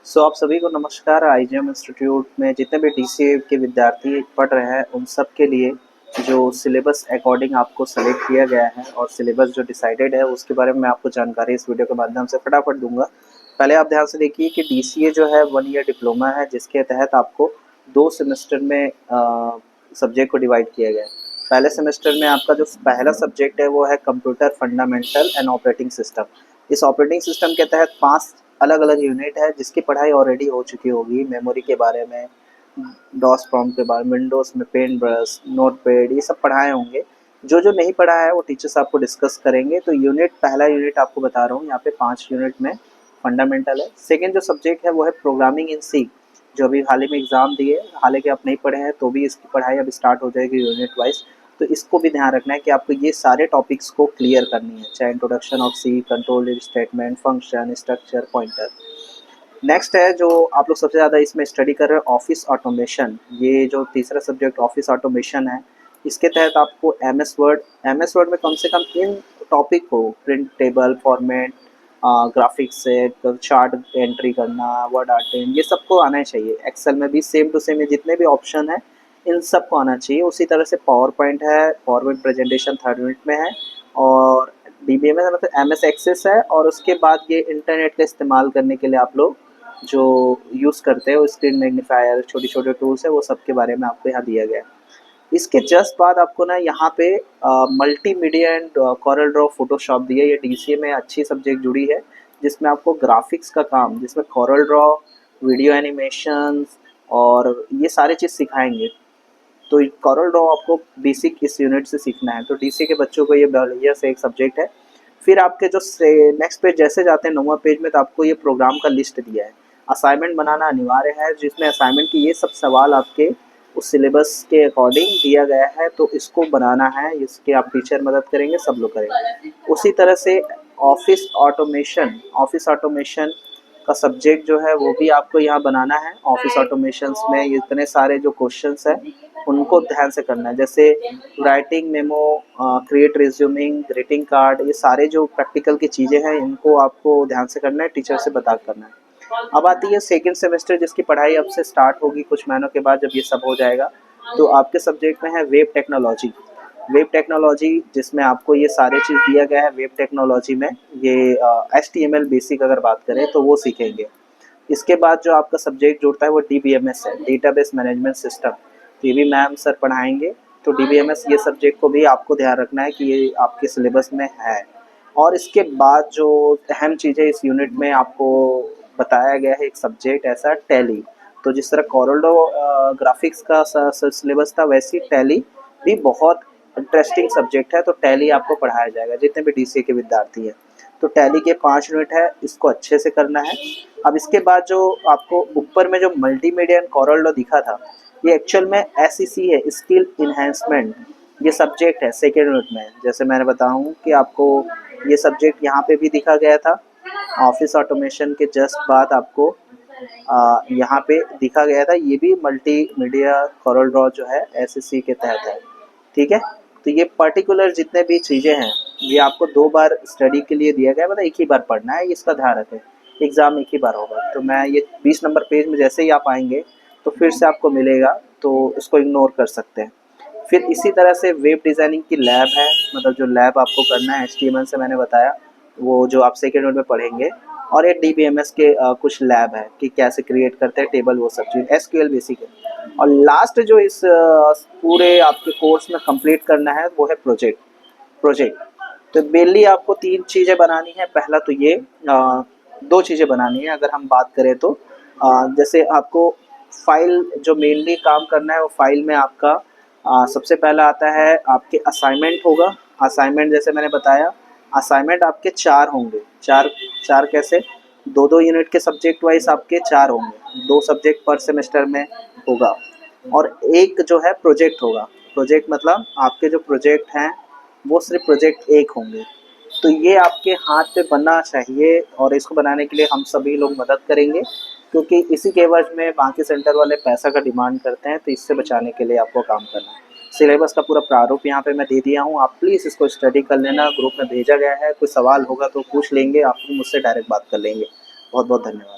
आप सभी को नमस्कार। आईजीएम इंस्टीट्यूट में जितने भी डीसीए के विद्यार्थी पढ़ रहे हैं उन सब के लिए जो सिलेबस अकॉर्डिंग आपको सेलेक्ट किया गया है और सिलेबस जो डिसाइडेड है उसके बारे में मैं आपको जानकारी इस वीडियो के माध्यम से फटाफट दूंगा। पहले आप ध्यान से देखिए कि डीसीए जो है 1 ईयर डिप्लोमा है जिसके तहत आपको 2 सेमेस्टर में सब्जेक्ट को डिवाइड किया गया है। पहले सेमेस्टर में आपका जो पहला सब्जेक्ट है वो है computer fundamental and operating system. इस ऑपरेटिंग सिस्टम के तहत 5 अलग अलग यूनिट है जिसकी पढ़ाई ऑलरेडी हो चुकी होगी। मेमोरी के बारे में, डॉस प्रॉम्प्ट के बारे में, विंडोज़ में पेन ब्रश, नोटपैड, ये सब पढ़ाए होंगे। जो जो नहीं पढ़ा है वो टीचर्स आपको डिस्कस करेंगे। तो पहला यूनिट आपको बता रहा हूँ, यहाँ पे 5 यूनिट में फंडामेंटल है। सेकेंड जो सब्जेक्ट है वो है प्रोग्रामिंग इन सी, जो अभी हाल ही में एग्ज़ाम दिए, हालांकि आप नहीं पढ़े हैं तो भी इसकी पढ़ाई अब स्टार्ट हो जाएगी यूनिट वाइज। तो इसको भी ध्यान रखना है कि आपको ये सारे टॉपिक्स को क्लियर करनी है, चाहे introduction of C, control statement, function, structure, pointer. Next है जो आप लोग सबसे ज़्यादा इसमें स्टडी कर रहे हैं, ऑफिस ऑटोमेशन। ये जो तीसरा सब्जेक्ट ऑफिस ऑटोमेशन है, इसके तहत आपको एम एस वर्ड में कम से कम इन टॉपिक को, प्रिंट टेबल फॉर्मेट, ग्राफिक्स से चार्ट एंट्री करना, वर्ड आर्टिंग, ये सबको आना चाहिए। एक्सेल में भी सेम टू सेम जितने भी ऑप्शन है इन सबको आना चाहिए। उसी तरह से पावर पॉइंट है, power point presentation 3rd unit में है। और डीबीएमएस मतलब एमएस एक्सेस है। और उसके बाद ये इंटरनेट का इस्तेमाल करने के लिए आप लोग जो यूज़ करते हैं वो स्क्रीन मैग्नीफायर, छोटे छोटे टूल्स है, वो सब के बारे में आपको यहाँ दिया गया है। इसके जस्ट बाद आपको ना यहाँ पे multimedia and Corel Draw Photoshop दिया। ये डीसीए में अच्छी सब्जेक्ट जुड़ी है जिसमें आपको ग्राफिक्स का काम, जिसमें कॉरल ड्रॉ, वीडियो एनिमेशंस और ये सारी चीज़ सिखाएंगे। तो कॉरल ड्रॉ आपको बेसिक इस यूनिट से सीखना है। तो डीसीए के बच्चों को ये बढ़िया से एक सब्जेक्ट है। फिर आपके जो नेक्स्ट पेज जैसे जाते हैं 9वां पेज में, तो आपको ये प्रोग्राम का लिस्ट दिया है। असाइनमेंट बनाना अनिवार्य है, जिसमें असाइनमेंट की ये सब सवाल आपके उस सिलेबस के अकॉर्डिंग दिया गया है, तो इसको बनाना है। इसके आप टीचर मदद करेंगे, सब लोग करेंगे। उसी तरह से ऑफिस ऑटोमेशन का सब्जेक्ट जो है वो भी आपको यहाँ बनाना है। ऑफिस ऑटोमेशंस में इतने सारे जो क्वेश्चंस हैं उनको ध्यान से करना है, जैसे writing memo, create resuming, greeting card, ये सारे जो प्रैक्टिकल की चीज़ें हैं इनको आपको ध्यान से करना है, टीचर से बता करना है। अब आती है सेकंड सेमेस्टर जिसकी पढ़ाई अब से स्टार्ट होगी कुछ महीनों के बाद, जब ये सब हो जाएगा। तो आपके सब्जेक्ट में है वेब टेक्नोलॉजी। वेब टेक्नोलॉजी जिसमें आपको ये सारे चीज़ दिया गया है। वेब टेक्नोलॉजी में ये HTML बेसिक अगर बात करें तो वो सीखेंगे। इसके बाद जो आपका सब्जेक्ट जुड़ता है वो डीबीएमएस है, डेटाबेस मैनेजमेंट सिस्टम। तो ये भी मैम सर पढ़ाएंगे। तो डीबीएमएस ये सब्जेक्ट को भी आपको ध्यान रखना है कि ये आपके सिलेबस में है। और इसके बाद जो अहम चीज़ है इस यूनिट में आपको बताया गया है, एक सब्जेक्ट ऐसा टैली। तो जिस तरह कोरोल्डो ग्राफिक्स का सिलेबस था, वैसी टैली भी बहुत इंटरेस्टिंग सब्जेक्ट है। तो टैली आपको पढ़ाया जाएगा जितने भी डीसीए के विद्यार्थी हैं। तो टैली के 5 यूनिट है, इसको अच्छे से करना है। अब इसके बाद जो आपको ऊपर में जो मल्टीमीडिया एंड कोरल ड्रॉ दिखा था, ये एक्चुअल में SEC है, स्किल इन्हेंसमेंट। ये सब्जेक्ट है सेकेंड यूनिट में। जैसे मैंने बताऊँ कि आपको ये सब्जेक्ट यहाँ पे भी दिखा गया था। ऑफिस ऑटोमेशन के जस्ट बाद आपको यहाँ पे दिखा गया था। ये भी मल्टीमीडिया कोरल ड्रॉ जो है SEC के तहत है। ठीक है। तो ये पर्टिकुलर जितने भी चीज़ें हैं ये आपको 2 बार स्टडी के लिए दिया गया, मतलब एक ही बार पढ़ना है, इसका ध्यान रखें। एग्ज़ाम एक ही बार होगा। तो मैं ये 20 नंबर पेज में जैसे ही आप आएंगे तो फिर से आपको मिलेगा, तो इसको इग्नोर कर सकते हैं। फिर इसी तरह से वेब डिज़ाइनिंग की लैब है, मतलब जो लैब आपको करना है HTML से मैंने बताया, वो जो आप सेकेंड यूनिट में पढ़ेंगे। और एक डीबीएमएस के कुछ लैब है कि कैसे क्रिएट करते हैं टेबल, वो सब चीज़। SQL बेसिक है। और लास्ट जो इस पूरे आपके कोर्स में कंप्लीट करना है वो है प्रोजेक्ट। तो मेनली आपको 3 चीज़ें बनानी है। पहला तो ये 2 चीज़ें बनानी है अगर हम बात करें तो। जैसे आपको फाइल जो मेनली काम करना है वो फाइल में आपका सबसे पहला आता है आपके असाइनमेंट होगा। असाइनमेंट जैसे मैंने बताया, असाइनमेंट आपके 4 होंगे। 4 कैसे? 2-2 यूनिट के सब्जेक्ट वाइज आपके 4 होंगे। 2 सब्जेक्ट पर सेमेस्टर में होगा। और एक जो है प्रोजेक्ट होगा। प्रोजेक्ट मतलब आपके जो प्रोजेक्ट हैं वो सिर्फ प्रोजेक्ट 1 होंगे। तो ये आपके हाथ पे बनना चाहिए और इसको बनाने के लिए हम सभी लोग मदद करेंगे, क्योंकि इसी के एवज में बाकी सेंटर वाले पैसा का डिमांड करते हैं। तो इससे बचाने के लिए आपको काम करना है। सिलेबस का पूरा प्रारूप यहाँ पे मैं दे दिया हूँ, आप प्लीज़ इसको स्टडी कर लेना। ग्रुप में भेजा गया है, कोई सवाल होगा तो पूछ लेंगे, आप मुझसे डायरेक्ट बात कर लेंगे। बहुत बहुत धन्यवाद।